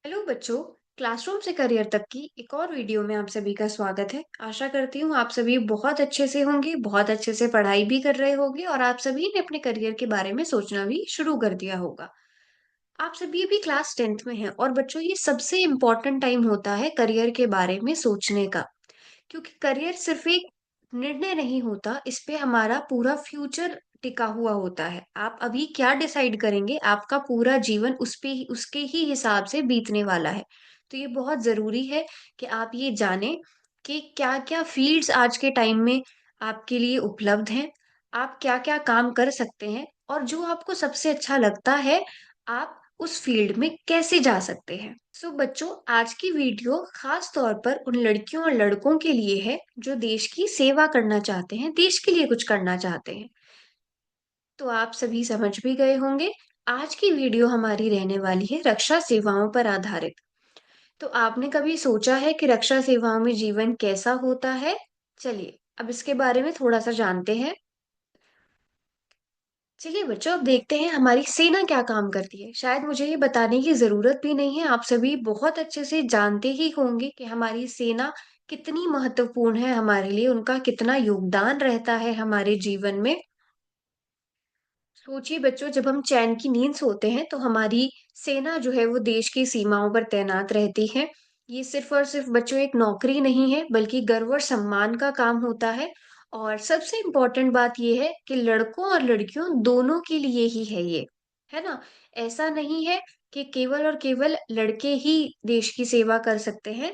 Hello बच्चों। Classroom से career तक की एक और वीडियो में आप सभी का स्वागत है। आशा करती हूँ आप सभी बहुत अच्छे से होंगे, बहुत अच्छे से पढ़ाई भी कर रहे होंगे और आप सभी ने अपने करियर के बारे में सोचना भी शुरू कर दिया होगा। आप सभी अभी क्लास 10th में हैं और बच्चों ये सबसे इम्पोर्टेंट टाइम होता है करियर के बारे में सोचने का। क्योंकि करियर सिर्फ एक निर्णय नहीं होता, इस पे हमारा पूरा फ्यूचर टिका हुआ होता है। आप अभी क्या डिसाइड करेंगे, आपका पूरा जीवन उस पे ही उसके ही हिसाब से बीतने वाला है। तो ये बहुत ज़रूरी है कि आप ये जानें कि क्या-क्या फ़ील्ड्स आज के टाइम में आपके लिए उपलब्ध हैं, आप क्या-क्या काम कर सकते हैं और जो आपको सबसे अच्छा लगता है, आप उस फ़ील्ड में कैसे जा सकते हैं। बच्चों, आज की वीडियो खास तौर पर उन लड़कियों और लड़कों के लिए है जो देश की सेवा करना चाहते हैं, देश के लिए कुछ करना चाहते हैं। तो आप सभी समझ भी गए होंगे, आज की वीडियो हमारी रहने वाली है रक्षा सेवाओं पर आधारित। तो आपने कभी सोचा है कि रक्षा सेवाओं में जीवन कैसा होता है? चलिए, अब इसके बारे में थोड़ा-सा जानते हैं। चलिए बच्चों, अब देखते हैं हमारी सेना क्या काम करती है। शायद मुझे ये बताने की ज़रूरत भी नहीं है, आप सभी बहुत अच्छे से जानते ही होंगे कि हमारी सेना कितनी महत्वपूर्ण है हमारे लिए, उनका कितना योगदान रहता है हमारे जीवन में। सोचिए बच्चों, जब हम चैन की नींद सोते हैं, तो हमारी सेना जो है वो देश की सीमाओं पर तैनात रहती है। ये सिर्फ़ और सिर्फ़ बच्चों एक नौकरी नहीं है, बल्कि गर्व और सम्मान का काम होता है। और सबसे इम्पोर्टेंट बात ये है कि लड़कों और लड़कियों दोनों के लिए ही है ये, है ना? ऐसा नहीं है कि केवल और केवल लड़के ही देश की सेवा कर सकते हैं।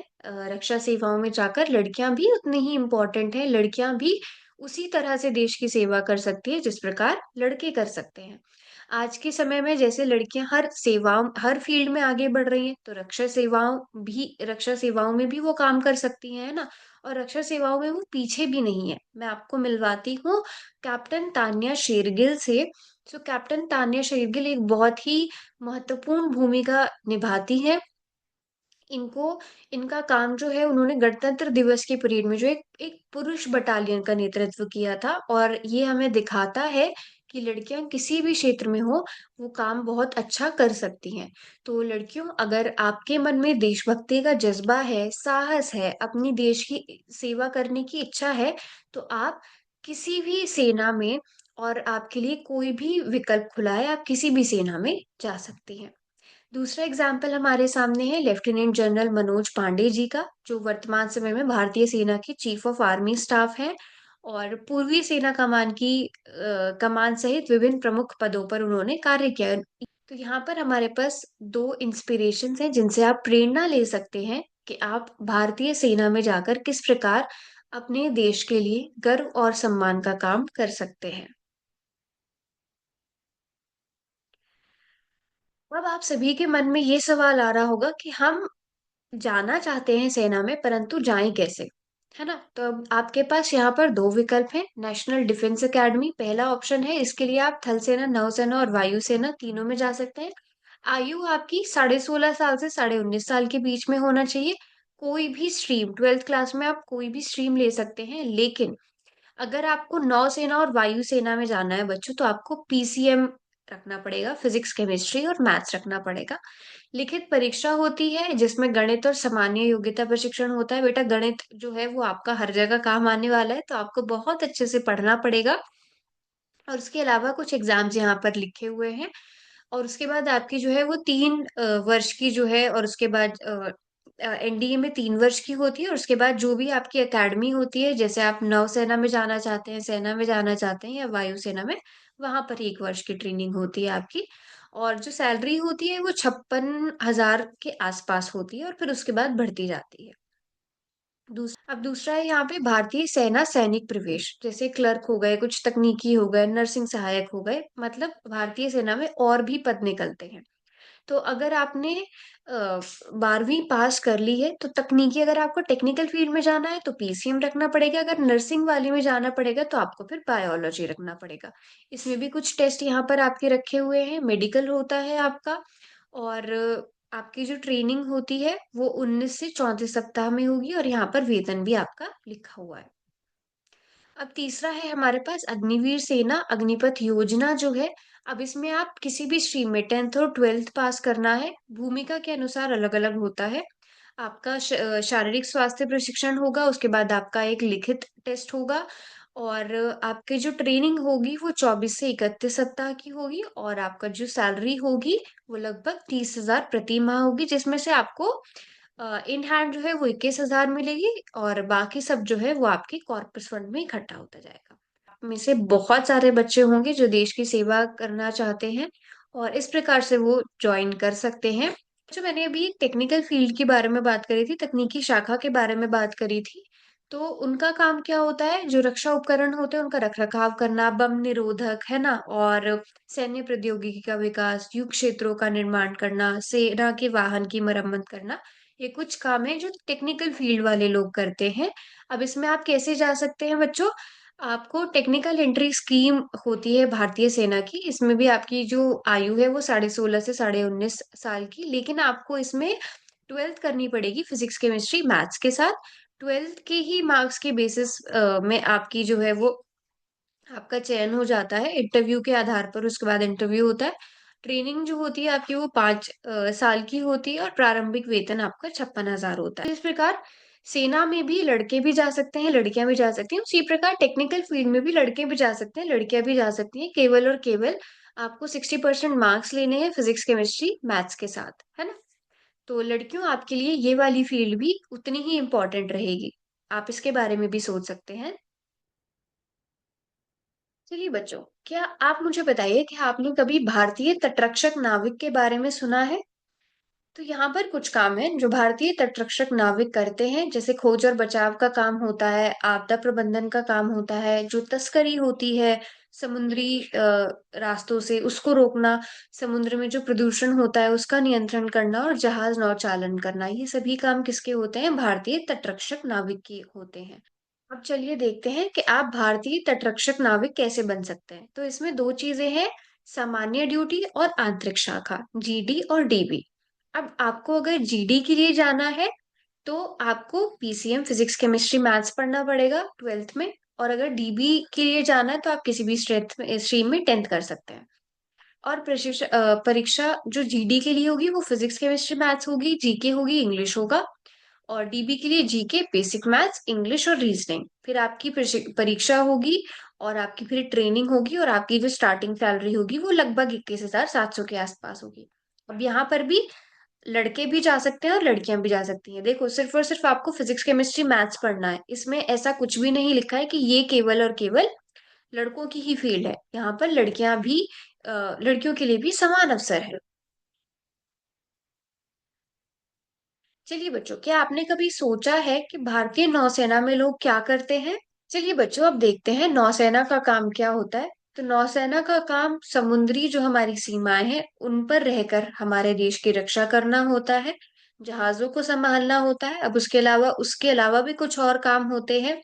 रक्षा सेवाओं में जाकर लड़कियाँ भी उतनी ही इम्पोर्टेंट हैं, लड़कियाँ भी उसी तरह से देश की सेवा कर सकती है जिस प्रकार लड़के कर सकते हैं। आज के समय में जैसे लड़कियां हर फील्ड में आगे बढ़ रही हैं, तो रक्षा सेवाओं में भी वो काम कर सकती हैं, है ना? और रक्षा सेवाओं में वो पीछे भी नहीं है। मैं आपको मिलवाती हूँ कैप्टन तान्या शेरगिल से। कैप्टन तान्या शेरगिल एक बहुत ही महत्वपूर्ण भूमिका निभाती हैं। इनको इनका काम जो है, उन्होंने गणतंत्र दिवस की परेड में जो एक एक पुरुष बटालियन का नेतृत्व किया था और ये हमें दिखाता है कि लड़कियां किसी भी क्षेत्र में हो, वो काम बहुत अच्छा कर सकती हैं। तो लड़कियों, अगर आपके मन में देशभक्ति का जज्बा है, साहस है, अपनी देश की सेवा करने की इच्छा है, तो आप किसी भी सेना में और आपके लिए कोई भी विकल्प खुला है, आप किसी भी सेना में जा सकती हैं। दूसरा एग्जाम्पल हमारे सामने है लेफ्टिनेंट जनरल मनोज पांडे जी का, जो वर्तमान समय में भारतीय सेना के चीफ ऑफ आर्मी स्टाफ हैं और पूर्वी सेना कमान सहित विभिन्न प्रमुख पदों पर उन्होंने कार्य किया है। तो यहाँ पर हमारे पास दो इंस्पिरेशंस हैं जिनसे आप प्रेरणा ले सकते हैं कि आप भारतीय सेना में जाकर किस प्रकार अपने देश के लिए गर्व और सम्मान का काम कर सकते हैं। अब आप सभी के मन में ये सवाल आ रहा होगा कि हम जाना चाहते हैं सेना में, परंतु जाएँ कैसे? है ना? तो अब आपके पास यहाँ पर 2 विकल्प हैं। नेशनल डिफेंस अकेडमी पहला ऑप्शन है, इसके लिए आप थल सेना, नौसेना और वायुसेना तीनों में जा सकते हैं। आयु आपकी साढ़े 16 साल से साढ़े 19 साल के बीच में होना चाहिए। कोई भी स्ट्रीम 12th क्लास में आप कोई भी स्ट्रीम ले सकते हैं, लेकिन अगर आपको नौसेना और वायुसेना में जाना है बच्चों, तो आपको पीसीएम रखना पड़ेगा, फिजिक्स, केमिस्ट्री और मैथ्स रखना पड़ेगा। लिखित परीक्षा होती है जिसमें गणित और सामान्य योग्यता प्रशिक्षण होता है। बेटा, गणित जो है वो आपका हर जगह काम आने वाला है, तो आपको बहुत अच्छे से पढ़ना पड़ेगा और उसके अलावा कुछ एग्ज़ाम्स यहाँ पर लिखे हुए हैं और उसके बाद आपकी जो है वो 3 वर्ष की जो है और उसके बाद एनडीए में 3 वर्ष की होती है और उसके बाद जो भी आपकी अकेडमी होती है, जैसे आप नौसेना में जाना चाहते हैं, सेना में जाना चाहते हैं या वायुसेना में, वहाँ पर 1 वर्ष की ट्रेनिंग होती है आपकी और जो सैलरी होती है वो 56,000 के आस-पास होती है और फिर उसके बाद बढ़ती जाती है। अब दूसरा है यहाँ पे भारतीय सेना सैनिक प्रवेश, जैसे क्लर्क हो गए, कुछ तकनीकी हो गए, नर्सिंग सहायक हो गए, मतलब भारतीय सेना में और भी पद निकलते हैं। तो अगर आपने 12वीं पास कर ली है, तो तकनीकी अगर आपको टेक्निकल फील्ड में जाना है, तो पीसीएम रखना पड़ेगा, अगर नर्सिंग वाले में जाना पड़ेगा, तो आपको फिर बायोलॉजी रखना पड़ेगा। इसमें भी कुछ टेस्ट यहाँ पर आपके रखे हुए हैं, मेडिकल होता है आपका और आपकी जो ट्रेनिंग होती है, वो 19 से 34 सप्ताह में होगी और यहाँ पर वेतन भी आपका लिखा हुआ है। अब तीसरा है हमारे पास अग्निवीर सेना अग्निपथ योजना जो है, अब इसमें आप किसी भी स्ट्रीम में 10th और 12th पास करना है, भूमिका के अनुसार अलग-अलग होता है। आपका शारीरिक स्वास्थ्य प्रशिक्षण होगा, उसके बाद आपका एक लिखित टेस्ट होगा और आपकी जो ट्रेनिंग होगी वो 24 से 31 सप्ताह की होगी और आपका जो सैलरी होगी वो लगभग 30,000 प्रति माह होगी, जिसमें से आपको इन हैंड जो है वो 21,000 मिलेगी और बाकी सब जो है वो आपके कॉर्पस फंड में इकट्ठा होता जाएगा। आप में से बहुत सारे बच्चे होंगे जो देश की सेवा करना चाहते हैं और इस प्रकार से वो जॉइन कर सकते हैं। जो मैंने अभी एक टेक्निकल फील्ड के बारे में बात करी थी, तकनीकी शाखा के बारे में बात करी थी, तो उनका काम क्या होता है, जो रक्षा उपकरण होते हैं उनका रख-रखाव करना, बम निरोधक, है ना? और सैन्य प्रौद्योगिकी का विकास, युद्ध क्षेत्रों का निर्माण करना, सेना के वाहन की मरम्मत करना, ये कुछ काम है जो टेक्निकल फील्ड वाले लोग करते हैं। अब इसमें आप कैसे जा सकते हैं बच्चों? आपको टेक्निकल एंट्री स्कीम होती है भारतीय सेना की, इसमें भी आपकी जो आयु है वो साढ़े 16 से साढ़े 19 साल की, लेकिन आपको इसमें 12th करनी पड़ेगी फिजिक्स, केमिस्ट्री, मैथ्स के साथ। 12th के ही मार्क्स के बेसिस में आपकी जो है वो आपका चयन हो जाता है इंटरव्यू के आधार पर, उसके बाद इंटरव्यू होता है। ट्रेनिंग जो होती है आपकी वो 5 साल की होती है और प्रारंभिक वेतन आपका 56,000 होता है। इस प्रकार सेना में भी लड़के भी जा सकते हैं, लड़कियाँ भी जा सकती हैं। उसी प्रकार टेक्निकल फील्ड में भी लड़के भी जा सकते हैं, लड़कियाँ भी जा सकती हैं। केवल और केवल आपको 60% मार्क्स लेने हैं फिजिक्स, केमिस्ट्री, मैथ्स के साथ, है ना? तो लड़कियों आपके लिए ये वाली फील्ड भी उतनी ही इम्पोर्टेंट रहेगी। आप इसके बारे में भी सोच सकते हैं। चलिए बच्चों, क्या आप मुझे बताइए कि आपने कभी भारतीय तटरक्षक नाविक के बारे में सुना है? तो यहाँ पर कुछ काम है जो भारतीय तटरक्षक नाविक करते हैं, जैसे खोज और बचाव का काम होता है, आपदा प्रबंधन का काम होता है, जो तस्करी होती है समुद्री रास्तों से उसको रोकना, समुद्र में जो प्रदूषण होता है उसका नियंत्रण करना और जहाज नौचालन करना, ये सभी काम किसके होते हैं? भारतीय तटरक्षक नाविक के होते हैं। अब चलिए देखते हैं कि आप भारतीय तटरक्षक नाविक कैसे बन सकते हैं। तो इसमें 2 चीज़ें हैं, सामान्य ड्यूटी और आंतरिक शाखा, जीडी और डीबी। अब आपको अगर जीडी के लिए जाना है, तो आपको पीसीएम फिजिक्स, केमिस्ट्री, मैथ्स पढ़ना पड़ेगा 12th में और अगर डीबी के लिए जाना है, तो आप किसी भी स्ट्रीम में 10th कर सकते हैं। और परीक्षा जो जीडी के लिए होगी, वो फिजिक्स, केमिस्ट्री, मैथ्स होगी, जीके होगी, इंग्लिश होगा और डीबी के लिए जीके, बेसिक मैथ्स, इंग्लिश और रीजनिंग। फिर आपकी परीक्षा होगी और आपकी फिर ट्रेनिंग होगी और आपकी जो स्टार्टिंग सैलरी होगी वो लगभग 21,700 के आसपास होगी। अब यहाँ पर भी लड़के भी जा सकते हैं और लड़कियां भी जा सकती हैं। देखो सिर्फ और सिर्फ आपको फिजिक्स, केमिस्ट्री, मैथ्स पढ़ना है। इसमें ऐसा कुछ भी नहीं लिखा है कि ये केवल और केवल लड़कों की ही फील्ड है। यहाँ पर लड़कियां भी लड़कियों के लिए भी समान अवसर है। चलिए बच्चों, क्या आपने कभी सोचा है कि भारतीय नौसेना में लोग क्या करते हैं? चलिए बच्चों, अब देखते हैं नौसेना का काम क्या होता है। तो नौसेना का काम समुद्री जो हमारी सीमाएं हैं उन पर रहकर हमारे देश की रक्षा करना होता है, जहाजों को संभालना होता है। अब उसके अलावा भी कुछ और काम होते हैं।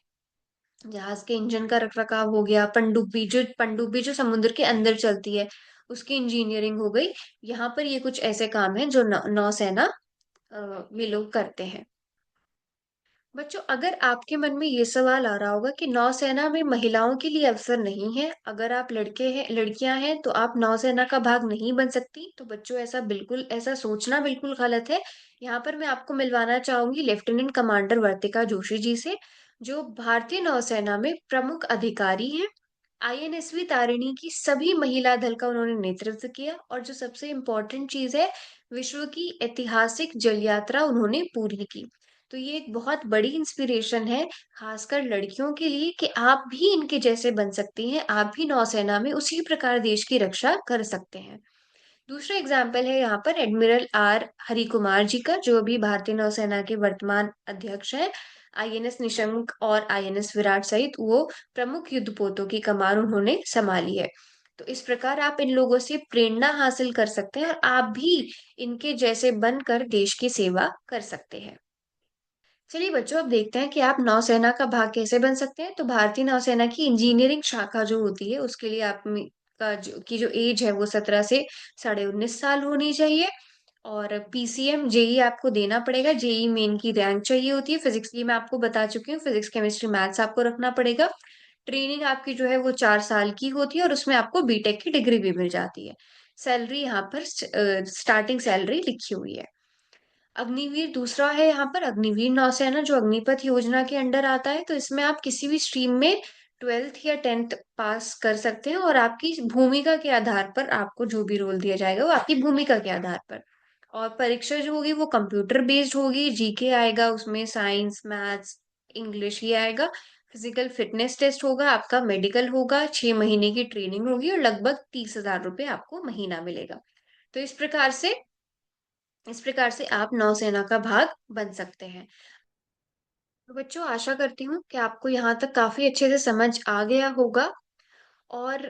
जहाज के इंजन का रखरखाव हो गया, पनडुब्बी जो समुद्र के अंदर चलती है उसकी इंजीनियरिंग हो गई। यहाँ पर ये कुछ ऐसे काम हैं जो नौसेना में लोग करते हैं। बच्चों, अगर आपके मन में ये सवाल आ रहा होगा कि नौसेना में महिलाओं के लिए अवसर नहीं है, अगर आप लड़के हैं, लड़कियां हैं तो आप नौसेना का भाग नहीं बन सकती, तो बच्चों ऐसा सोचना बिल्कुल गलत है। यहाँ पर मैं आपको मिलवाना चाहूंगी लेफ्टिनेंट कमांडर वर्तिका जोशी जी से, जो भारतीय नौसेना में प्रमुख अधिकारी हैं। आईएनएसवी तारिणी की सभी महिला दल का उन्होंने नेतृत्व किया और जो सबसे इम्पोर्टेंट चीज है, विश्व की ऐतिहासिक जल यात्रा उन्होंने पूरी की। तो ये एक बहुत बड़ी इंस्पिरेशन है, खासकर लड़कियों के लिए, कि आप भी इनके जैसे बन सकती हैं, आप भी नौसेना में उसी प्रकार देश की रक्षा कर सकते हैं। दूसरा एग्जाम्पल है यहाँ पर एडमिरल आर हरि कुमार जी का, जो अभी भारतीय नौसेना के वर्तमान अध्यक्ष हैं। आईएनएस निशंक और आईएनएस विराट सहित वो प्रमुख युद्धपोतों की कमान उन्होंने संभाली है। तो इस प्रकार आप इन लोगों से प्रेरणा हासिल कर सकते हैं और आप भी इनके जैसे बनकर देश की सेवा कर सकते हैं। चलिए बच्चों, अब देखते हैं कि आप नौसेना का भाग कैसे बन सकते हैं। तो भारतीय नौसेना की इंजीनियरिंग शाखा जो होती है उसके लिए जो एज है वो 17 से साढ़े 19 साल होनी चाहिए और पीसीएम जेई आपको देना पड़ेगा। जेई मेन की रैंक चाहिए होती है। फिजिक्स की मैं आपको बता चुकी हूँ, फिजिक्स, केमिस्ट्री, मैथ्स आपको रखना पड़ेगा। ट्रेनिंग आपकी जो है वो 4 साल की होती है और उसमें आपको बीटेक की डिग्री भी मिल जाती है। सैलरी यहाँ पर स्टार्टिंग सैलरी लिखी हुई है। अग्निवीर दूसरा है यहाँ पर अग्निवीर नौसेना जो अग्निपथ योजना के अंडर आता है। तो इसमें आप किसी भी स्ट्रीम में 12th या 10th पास कर सकते हैं और आपकी भूमिका के आधार पर आपको जो भी रोल दिया जाएगा वो आपकी भूमिका के आधार पर। और परीक्षा जो होगी वो कंप्यूटर बेस्ड होगी, जीके आएगा उसमें, साइंस, मैथ्स, इंग्लिश ये आएगा। फिजिकल फिटनेस टेस्ट होगा आपका, मेडिकल होगा, 6 महीने की ट्रेनिंग होगी और लगभग 30,000 रुपये आपको महीना मिलेगा। तो इस प्रकार से आप नौसेना का भाग बन सकते हैं। तो बच्चों आशा करती हूँ कि आपको यहाँ तक काफी अच्छे से समझ आ गया होगा। और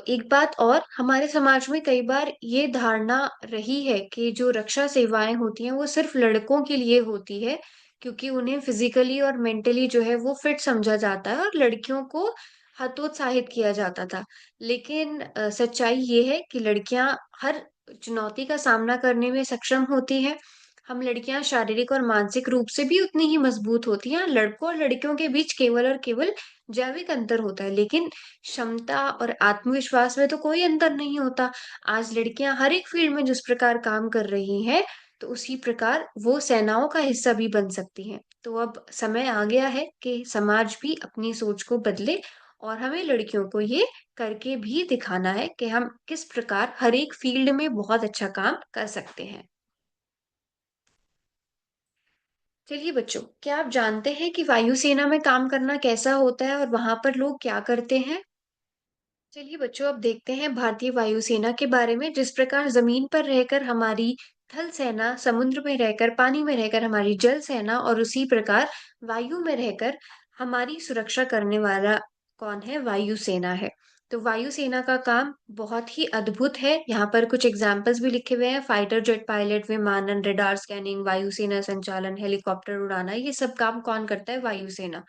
एक बात और, हमारे समाज में कई बार ये धारणा रही है कि जो रक्षा सेवाएं होती हैं वो सिर्फ लड़कों के लिए होती है, क्योंकि उन्हें फिजिकली और मेंटली जो है वो फिट समझा जाता है और लड़कियों को हतोत्साहित किया जाता था। लेकिन सच्चाई ये है कि लड़कियां हर चुनौती का सामना करने में सक्षम होती हैं। हम लड़कियां शारीरिक और मानसिक रूप से भी उतनी ही मजबूत होती हैं। लड़कों और लड़कियों के बीच केवल और केवल जैविक अंतर होता है, लेकिन क्षमता और आत्मविश्वास में तो कोई अंतर नहीं होता। आज लड़कियां हर एक फील्ड में जिस प्रकार काम कर रही हैं, तो उसी प्रकार वो सेनाओं का हिस्सा भी बन सकती हैं। तो अब समय आ गया है कि समाज भी अपनी सोच को बदले और हमें लड़कियों को ये करके भी दिखाना है कि हम किस प्रकार हर एक फील्ड में बहुत अच्छा काम कर सकते हैं। चलिए बच्चों, क्या आप जानते हैं कि वायुसेना में काम करना कैसा होता है और वहां पर लोग क्या करते हैं? चलिए बच्चों, अब देखते हैं भारतीय वायुसेना के बारे में। जिस प्रकार जमीन पर रहकर हमारी थल सेना, समुद्र में रहकर, पानी में रहकर हमारी जल सेना, और उसी प्रकार वायु में रहकर हमारी सुरक्षा करने वाला कौन है? वायुसेना है। तो वायुसेना का काम बहुत ही अद्भुत है। यहाँ पर कुछ एग्जाम्पल्स भी लिखे हुए हैं: फाइटर जेट पायलट, विमानन, रडार स्कैनिंग, वायुसेना संचालन, हेलीकॉप्टर उड़ाना। ये सब काम कौन करता है? वायुसेना।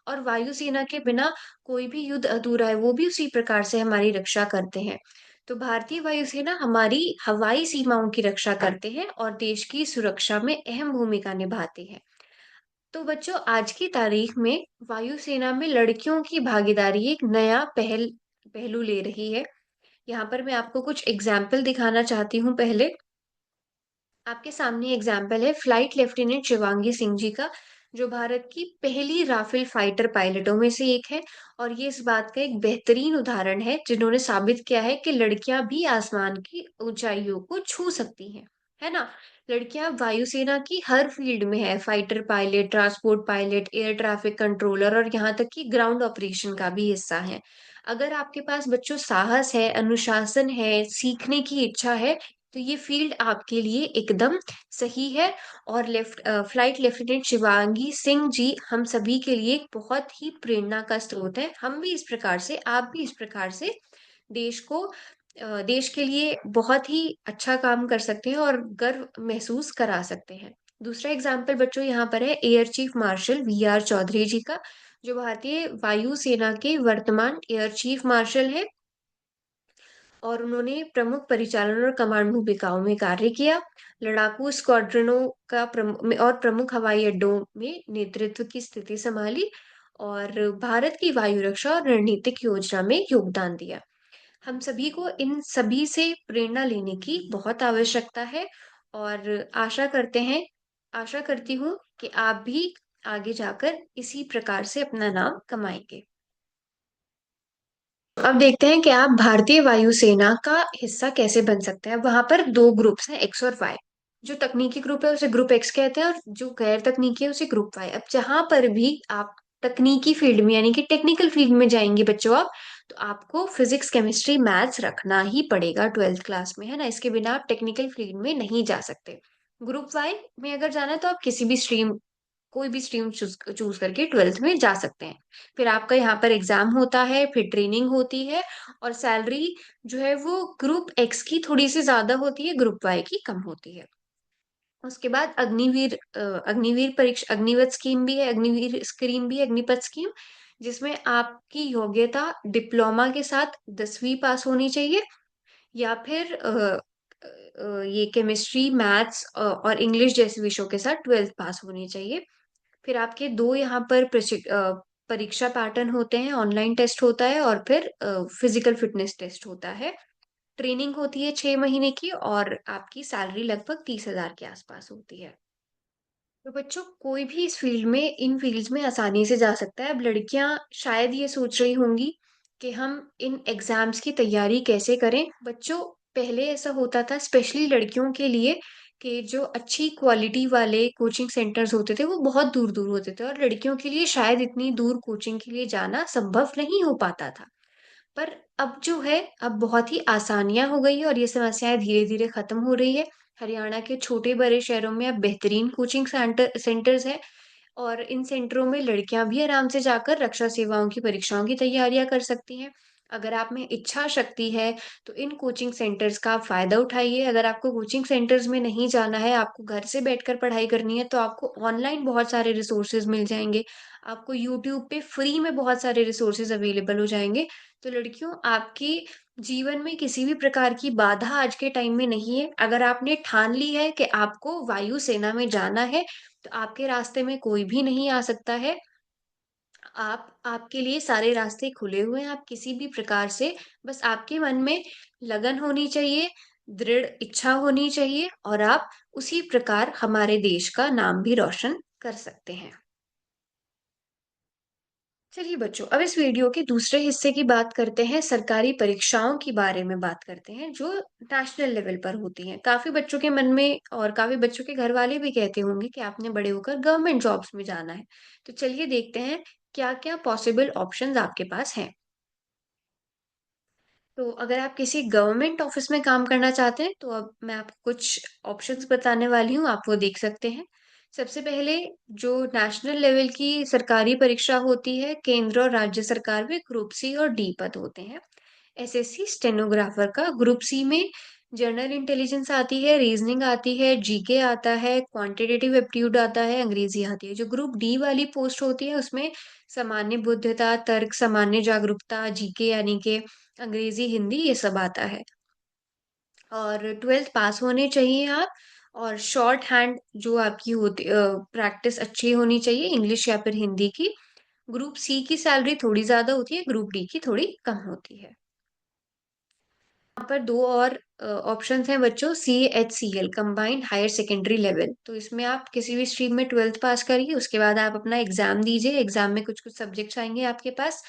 और वायुसेना के बिना कोई भी युद्ध अधूरा है, वो भी उसी प्रकार से हमारी रक्षा करते हैं। तो भारतीय वायुसेना हमारी हवाई सीमाओं की रक्षा करते हैं और देश की सुरक्षा में अहम भूमिका निभाते हैं। तो बच्चों, आज की तारीख में वायुसेना में लड़कियों की भागीदारी एक नया पहलू ले रही है। यहाँ पर मैं आपको कुछ एग्जाम्पल दिखाना चाहती हूँ। पहले आपके सामने एग्जाम्पल है फ्लाइट लेफ्टिनेंट शिवांगी सिंह जी का, जो भारत की पहली राफेल फाइटर पायलटों में से एक है। और ये इस बात का एक बेहतरीन उदाहरण है जिन्होंने साबित किया है कि लड़कियां भी आसमान की ऊंचाइयों को छू सकती हैं, है ना? लड़कियां वायुसेना की हर फील्ड में है: fighter pilot, transport pilot, air traffic controller और यहाँ तक कि ग्राउंड ऑपरेशन का भी हिस्सा है। अगर आपके पास बच्चों साहस है, अनुशासन है, सीखने की इच्छा है, तो ये फील्ड आपके लिए एकदम सही है। और फ्लाइट लेफ्टिनेंट शिवांगी सिंह जी हम सभी के लिए एक बहुत ही प्रेरणा का स्रोत है। हम भी इस प्रकार से, आप भी इस प्रकार से देश को देश के लिए बहुत ही अच्छा काम कर सकते हैं और गर्व महसूस करा सकते हैं। दूसरा एग्जाम्पल बच्चों यहाँ पर है air chief marshal V R Chaudhary ji का, जो भारतीय वायु सेना के वर्तमान एयर चीफ मार्शल है। और उन्होंने प्रमुख परिचालन और कमांड भूमिकाओं में कार्य किया। लड़ाकू स्क्वाड्रनों का और प्रमुख हवाई अड्डों में नेतृत्व की स्थिति संभाली और भारत की वायु रक्षा और रणनीतिक योजना में योगदान दिया। हम सभी को इन सभी से प्रेरणा लेने की बहुत आवश्यकता है और आशा करती हूँ कि आप भी आगे जाकर इसी प्रकार से अपना नाम कमाएंगे। अब देखते हैं कि आप भारतीय वायुसेना का हिस्सा कैसे बन सकते हैं। वहां पर दो ग्रुप्स हैं, एक्स और वाई। जो तकनीकी ग्रुप है उसे ग्रुप एक्स कहते हैं और जो गैर तकनीकी है उसे ग्रुप वाई। अब जहां पर भी आप तकनीकी फील्ड में यानी कि टेक्निकल फील्ड में जाएंगे बच्चों आप, तो आपको फिजिक्स, केमिस्ट्री, मैथ्स रखना ही पड़ेगा 12th क्लास में, है ना? इसके बिना आप टेक्निकल फील्ड में नहीं जा सकते। ग्रुप वाई में अगर जाना है तो आप किसी भी स्ट्रीम, कोई भी स्ट्रीम चूज चूज करके 12th में जा सकते हैं। फिर आपका यहाँ पर एग्जाम होता है, फिर ट्रेनिंग होती है और सैलरी जो है वो ग्रुप एक्स की थोड़ी सी ज्यादा होती है, ग्रुप वाई की कम होती है। उसके बाद अग्निवीर परीक्षा, अग्निवत स्कीम भी है, अग्निवीर स्कीम भी है, अग्निपथ स्कीम, जिसमें आपकी योग्यता डिप्लोमा के साथ 10वीं पास होनी चाहिए या फिर ये केमिस्ट्री, मैथ्स और इंग्लिश जैसे विषयों के साथ 12th पास होनी चाहिए। फिर आपके दो यहाँ पर परीक्षा पैटर्न होते हैं, ऑनलाइन टेस्ट होता है और फिर फिज़िकल फिटनेस टेस्ट होता है। ट्रेनिंग होती है 6 महीने की और आपकी सैलरी लगभग 30,000 के आसपास होती है। तो बच्चों कोई भी इस फ़ील्ड में इन फ़ील्ड्स में आसानी से जा सकता है। अब लड़कियाँ शायद ये सोच रही होंगी कि हम इन एग्ज़ाम्स की तैयारी कैसे करें? बच्चों पहले ऐसा होता था स्पेशली लड़कियों के लिए कि जो अच्छी क्वालिटी वाले कोचिंग सेंटर्स होते थे वो बहुत दूर-दूर होते थे और लड़कियों के लिए शायद इतनी दूर कोचिंग के लिए जाना संभव नहीं हो पाता था। पर अब जो है, अब बहुत ही आसानियाँ हो गई हैं और ये समस्याएँ धीरे-धीरे खत्म हो रही है। हरियाणा के छोटे-बड़े शहरों में अब बेहतरीन कोचिंग सेंटर्स हैं और इन सेंटरों में लड़कियाँ भी आराम से जाकर रक्षा सेवाओं की परीक्षाओं की तैयारियाँ कर सकती हैं। अगर आप में इच्छा शक्ति है, तो इन कोचिंग सेंटर्स का आप फ़ायदा उठाइए। अगर आपको कोचिंग सेंटर्स में नहीं जाना है, आपको घर से बैठकर पढ़ाई करनी है, तो आपको ऑनलाइन बहुत सारे रिसोर्सेज़ मिल जाएँगे। आपको यूट्यूब पे फ्री में बहुत सारे रिसोर्सेज़ अवेलेबल हो जाएँगे। तो लड़कियों, आपकी जीवन में किसी भी प्रकार की बाधा आज के टाइम में नहीं है। अगर आपने ठान ली है कि आपको वायु सेना में जाना है, तो आपके रास्ते में कोई भी नहीं आ सकता है। आपके लिए सारे रास्ते खुले हुए हैं, आप किसी भी प्रकार से बस आपके मन में लगन होनी चाहिए, दृढ़ इच्छा होनी चाहिए और आप उसी प्रकार हमारे देश का नाम भी रोशन कर सकते हैं। चलिए बच्चों, अब इस वीडियो के दूसरे हिस्से की बात करते हैं, सरकारी परीक्षाओं के बारे में बात करते हैं, जो नेशनल लेवल पर होती हैं। काफ़ी बच्चों के मन में और काफ़ी बच्चों के घरवाले भी कहते होंगे कि आपने बड़े होकर गवर्नमेंट जॉब्स में जाना है। तो चलिए देखते हैं, क्या-क्या पॉसिबल ऑप्शंस आपके पास हैं। तो अगर आप किसी गवर्नमेंट ऑफ़िस में काम करना चाहते हैं, तो अब मैं आपको कुछ ऑप्शंस बताने वाली हूँ, आप वो देख सकते हैं। सबसे पहले जो नेशनल लेवल की सरकारी परीक्षा होती है, केंद्र और राज्य सरकार में ग्रुप सी और डी पद होते हैं। एसएससी स्टेनोग्राफर का ग्रुप सी में जनरल इंटेलिजेंस आती है, रीजनिंग आती है, जीके आता है, क्वांटिटेटिव एप्टीट्यूड आता है, अंग्रेजी आती है। जो ग्रुप डी वाली पोस्ट होती है उसमें सामान्य बुद्धिता, तर्क, सामान्य जागरूकता, जीके यानी कि अंग्रेजी, हिंदी ये सब आता है। और 12th पास होने चाहिए आप और शॉर्ट हैंड जो आपकी होती प्रैक्टिस अच्छी होनी चाहिए इंग्लिश या फिर हिंदी की। ग्रुप सी की सैलरी थोड़ी ज़्यादा होती है, ग्रुप डी की थोड़ी कम होती है। यहाँ पर 2 और ऑप्शंस हैं बच्चों, सीएचसीएल कंबाइंड हायर सेकेंडरी लेवल। तो इसमें आप किसी भी स्ट्रीम में 12th पास करिए, उसके बाद आप अपना एग्ज़ाम दीजिए, एग्ज़ाम में कुछ-कुछ सब्जेक्ट्स आएँगे आपके पास।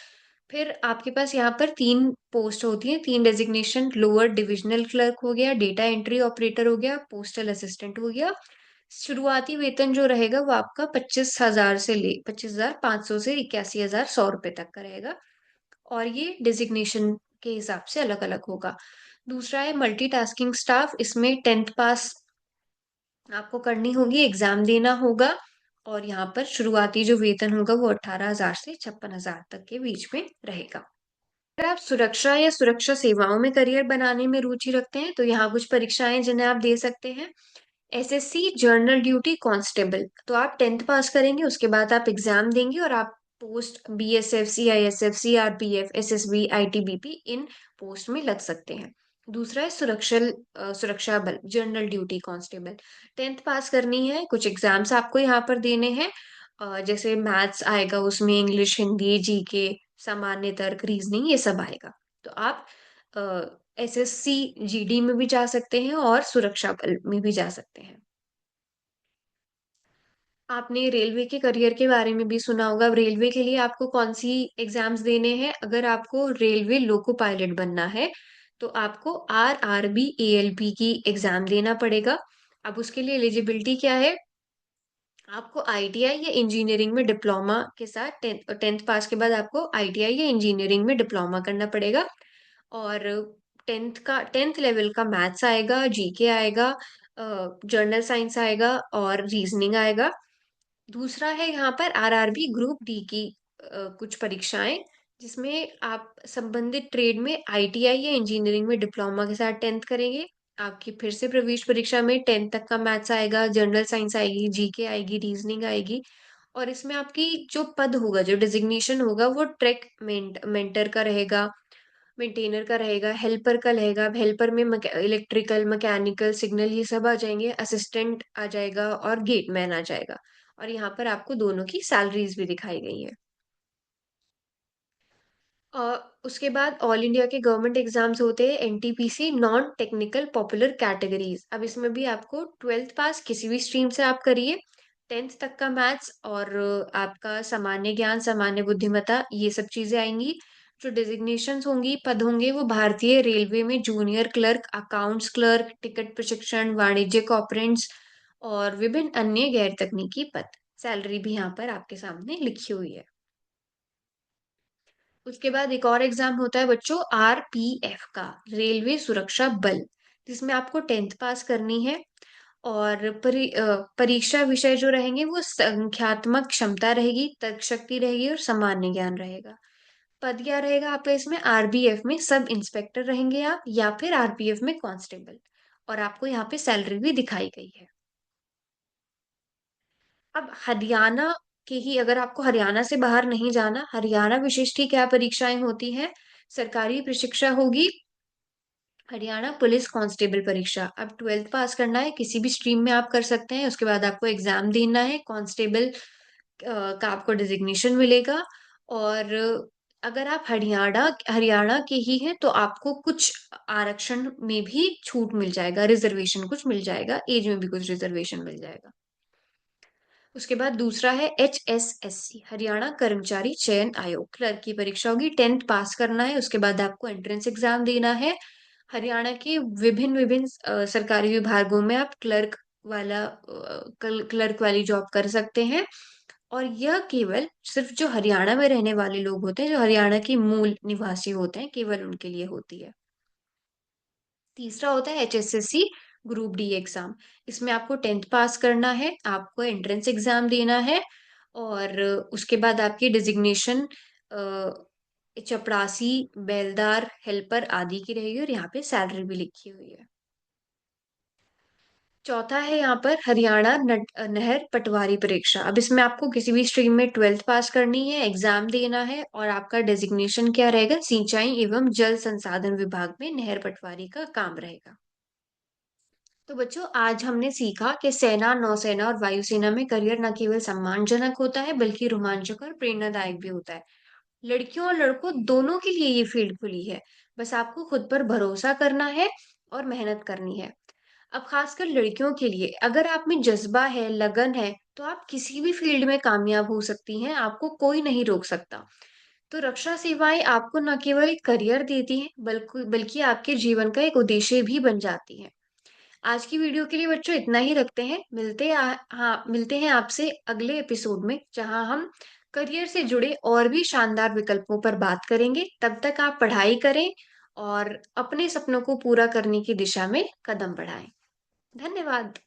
फिर आपके पास यहाँ पर 3 पोस्ट होती हैं, 3 डेज़िग्नेशन लोअर डिविजनल क्लर्क हो गया, डेटा एंट्री ऑपरेटर हो गया, पोस्टल असिस्टेंट हो गया। शुरुआती वेतन जो रहेगा वो आपका 25,500 से 81,100 रुपए तक का रहेगा। और ये डेज़िग्नेशन के हिसाब से अलग-अलग होगा। दूसरा है मल्टीटास्किंग स्टाफ, इसमें 10th पास आपको करनी होगी, एग्ज़ाम देना होगा और यहाँ पर शुरुआती जो वेतन होगा वो 18,000 से 56,000 तक के बीच में रहेगा। अगर आप सुरक्षा या सुरक्षा सेवाओं में करियर बनाने में रुचि रखते हैं, तो यहाँ कुछ परीक्षाएँ जिन्हें आप दे सकते हैं। एसएससी जनरल ड्यूटी कांस्टेबल, तो आप 10th पास करेंगे, उसके बाद आप एग्ज़ाम देंगे और आप post BSF, CISF, CRPF, SSB, ITBP इन पोस्ट में लग सकते हैं। दूसरा है सुरक्षा बल जनरल ड्यूटी कांस्टेबल। 10th पास करनी है, कुछ एग्ज़ाम्स आपको यहाँ पर देने हैं जैसे मैथ्स आएगा उसमें, इंग्लिश, हिंदी, जीके, सामान्य तर्क, रीज़निंग ये सब आएगा। तो आप अ, एसएससी जीडी में भी जा सकते हैं और सुरक्षा बल में भी जा सकते हैं। आपने रेलवे के करियर के बारे में भी सुना होगा। अब रेलवे के लिए आपको कौन-सी एग्ज़ाम्स देने हैं? अगर आपको रेलवे लोको पायलट बनना है, तो आपको आरआरबी, एएलपी की एग्ज़ाम देना पड़ेगा। अब उसके लिए एलिजिबिलिटी क्या है? आपको आईटीआई या इंजीनियरिंग में डिप्लोमा के साथ 10th पास के बाद आपको आईटीआई या इंजीनियरिंग में डिप्लोमा करना पड़ेगा और 10th लेवल का मैथ्स आएगा, जीके आएगा, जनरल साइंस आएगा और रीजनिंग आएगा। दूसरा है यहाँ पर आरआरबी ग्रुप डी की कुछ परीक्षाएँ, जिसमें आप संबंधित ट्रेड में आईटीआई या इंजीनियरिंग में डिप्लोमा के साथ 10th करेंगे। आपकी फिर से प्रवेश परीक्षा में 10th तक का मैथ्स आएगा, जनरल साइंस आएगी, जीके आएगी, रीजनिंग आएगी और इसमें आपकी जो पद होगा, जो डेज़िग्नेशन होगा वो ट्रैक मेंटर का रहेगा, मेंटेनर का रहेगा, हेल्पर का रहेगा। अब हेल्पर में इलेक्ट्रिकल, मैकेनिकल, सिग्नल ये सब आ जाएँगे, असिस्टेंट आ जाएगा और गेटमैन आ जाएगा। और यहाँ पर आपको दोनों की सैलरीज़ भी दिखाई गई है। अ, उसके बाद ऑल इंडिया के गवर्नमेंट एग्जाम्स होते हैं NTPC non technical popular categories. अब इसमें भी आपको 12th पास किसी भी स्ट्रीम से आप करिए, 10th तक का मैथ्स और आपका सामान्य ज्ञान, सामान्य बुद्धिमत्ता, ये सब चीजें आएंगी। जो डिजिग्नेशंस होंगी, पद होंगे, वो भारतीय रेलवे में junior clerk, accounts clerk, ticket प्रशिक्षण, वाणिज्यिक ऑपरेंट्स और विभिन्न अन्य गैर तकनीकी पद। सैलरी भी यहाँ पर आपके सामने लिखी हुई है। उसके बाद एक और एग्जाम होता है बच्चों, आरपीएफ का, रेलवे सुरक्षा बल, जिसमें आपको 10th पास करनी है। और परीक्षा विषय जो रहेंगे वो संख्यात्मक क्षमता रहेगी, तर्क शक्ति रहेगी और सामान्य ज्ञान रहेगा। पद क्या रहेगा आपका इसमें, आरबीएफ में सब इंस्पेक्टर रहेंगे आप, या फिर आरपीएफ में कांस्टेबल। और आपको यहाँ पे सैलरी भी दिखाई गई है। अब हरियाणा के ही, अगर आपको हरियाणा से बाहर नहीं जाना, हरियाणा विशिष्ट ही क्या परीक्षाएं होती हैं, सरकारी परीक्षा होगी, हरियाणा पुलिस कांस्टेबल परीक्षा। अब 12th पास करना है, किसी भी स्ट्रीम में आप कर सकते हैं, उसके बाद आपको एग्जाम देना है, कांस्टेबल का आपको डिजिग्नेशन मिलेगा। और अगर आप हरियाणा हरियाणा के ही हैं तो आपको कुछ आरक्षण में भी छूट मिल जाएगा, रिजर्वेशन कुछ मिल जाएगा, एज में भी कुछ रिजर्वेशन मिल जाएगा। उसके बाद दूसरा है HSSC, हरियाणा कर्मचारी चयन आयोग, क्लर्क की परीक्षा होगी, 10th पास करना है, उसके बाद आपको एंट्रेंस एग्जाम देना है। हरियाणा के विभिन्न विभिन्न सरकारी विभागों में आप क्लर्क वाली जॉब कर सकते हैं। और यह केवल सिर्फ जो हरियाणा में रहने वाले लोग होते हैं, जो हरियाणा के मूल निवासी होते हैं, केवल उनके लिए होती है। तीसरा होता है HSSC ग्रुप डी एग्जाम। इसमें आपको 10th पास करना है, आपको एंट्रेंस एग्जाम देना है। और उसके बाद आपकी डिजिग्नेशन चपरासी, बेलदार, हेल्पर आदि की रहेगी और यहाँ पे सैलरी भी लिखी हुई है। चौथा है यहाँ पर हरियाणा नहर पटवारी परीक्षा। अब इसमें आपको किसी भी स्ट्रीम में 12th पास करनी है, एग्जाम देना है और आपका डेजिग्नेशन क्या रहेगा, सिंचाई एवं जल संसाधन विभाग में नहर पटवारी का काम रहेगा। तो बच्चों, आज हमने सीखा कि सेना, नौसेना और वायुसेना में करियर न केवल सम्मानजनक होता है बल्कि रोमांचक और प्रेरणादायक भी होता है। लड़कियों और लड़कों दोनों के लिए ये फील्ड खुली है। बस आपको खुद पर भरोसा करना है और मेहनत करनी है। अब खासकर लड़कियों के लिए, अगर आप में जज्बा है, लगन है, तो आप किसी भी फील्ड में कामयाब हो सकती हैं, आपको कोई नहीं रोक सकता। तो रक्षा सेवाएं आपको न केवल एक करियर देती हैं बल्कि बल्कि आपके जीवन का एक उद्देश्य भी बन जाती हैं। आज की वीडियो के लिए बच्चों इतना ही रखते हैं। मिलते हैं आपसे अगले एपिसोड में, जहां हम करियर से जुड़े और भी शानदार विकल्पों पर बात करेंगे। तब तक आप पढ़ाई करें और अपने सपनों को पूरा करने की दिशा में कदम बढ़ाएं। धन्यवाद।